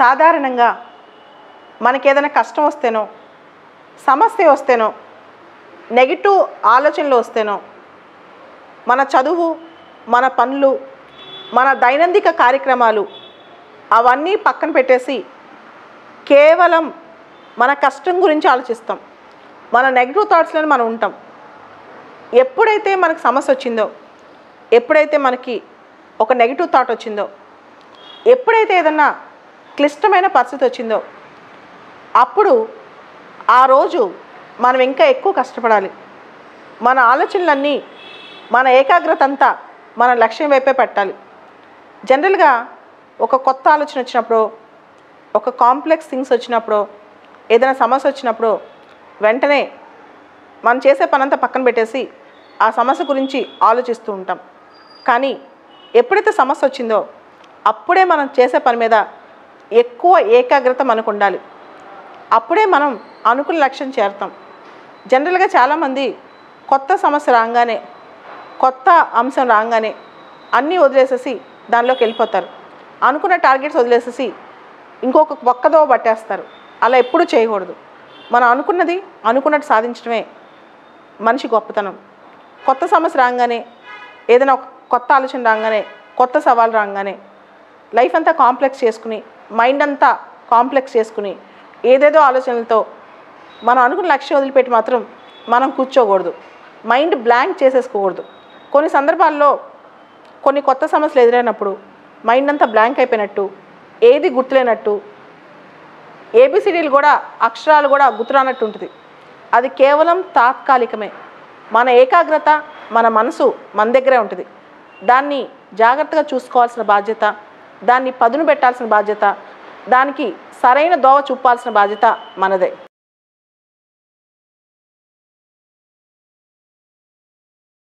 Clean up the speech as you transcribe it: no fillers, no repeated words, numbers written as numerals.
సాధారణంగా మనకేదైనా కష్టం వస్తేనో, సమస్య వస్తేనో, నెగటివ్ ఆలోచనలు వస్తేనో, మన చదువు, మన పనులు, మన దైనందిక కార్యక్రమాలు అవన్నీ పక్కన పెట్టేసి కేవలం మన కష్టం గురించి ఆలోచిస్తాం. మన నెగటివ్ థాట్స్లోనే మనం ఉంటాం. ఎప్పుడైతే మనకు సమస్య వచ్చిందో, ఎప్పుడైతే మనకి ఒక నెగటివ్ థాట్ వచ్చిందో, ఎప్పుడైతే ఏదన్నా క్లిష్టమైన పరిస్థితి వచ్చిందో అప్పుడు ఆ రోజు మనం ఇంకా ఎక్కువ కష్టపడాలి. మన ఆలోచనలన్నీ, మన ఏకాగ్రత అంతా మన లక్ష్యం వైపే పెట్టాలి. జనరల్గా ఒక కొత్త ఆలోచన వచ్చినప్పుడు, ఒక కాంప్లెక్స్ థింగ్స్ వచ్చినప్పుడు, ఏదైనా సమస్య వచ్చినప్పుడు వెంటనే మనం చేసే పనంతా పక్కన పెట్టేసి ఆ సమస్య గురించి ఆలోచిస్తూ ఉంటాం. కానీ ఎప్పుడైతే సమస్య వచ్చిందో అప్పుడే మనం చేసే పని మీద ఎక్కువ ఏకాగ్రత మనకు ఉండాలి. అప్పుడే మనం అనుకున్న లక్ష్యం చేరుతాం. జనరల్గా చాలామంది కొత్త సమస్య రాగానే, కొత్త అంశం రాగానే అన్నీ వదిలేసేసి దానిలోకి వెళ్ళిపోతారు. అనుకున్న టార్గెట్స్ వదిలేసేసి ఇంకొక ఒక్కదో పట్టేస్తారు. అలా ఎప్పుడూ చేయకూడదు. మనం అనుకున్నది అనుకున్నట్టు సాధించడమే మనిషి గొప్పతనం. కొత్త సమస్య రాగానే, ఏదైనా ఒక కొత్త ఆలోచన రాగానే, కొత్త సవాలు రాగానే లైఫ్ అంతా కాంప్లెక్స్ చేసుకుని, మైండ్ అంతా కాంప్లెక్స్ చేసుకుని, ఏదేదో ఆలోచనలతో మనం అనుకున్న లక్ష్యం వదిలిపెట్టి మాత్రం మనం కూర్చోకూడదు. మైండ్ బ్లాంక్ చేసేసుకోకూడదు. కొన్ని సందర్భాల్లో కొన్ని కొత్త సమస్యలు ఎదురైనప్పుడు మైండ్ అంతా బ్లాంక్ అయిపోయినట్టు, ఏది గుర్తులేనట్టు, ఏబిసిడీలు కూడా, అక్షరాలు కూడా గుర్తురానట్టు ఉంటుంది. అది కేవలం తాత్కాలికమే. మన ఏకాగ్రత, మన మనసు మన దగ్గరే ఉంటుంది. దాన్ని జాగ్రత్తగా చూసుకోవాల్సిన బాధ్యత, దాన్ని పదును పెట్టాల్సిన బాధ్యత, దానికి సరైన దోవ చూపాల్సిన బాధ్యత మనదే.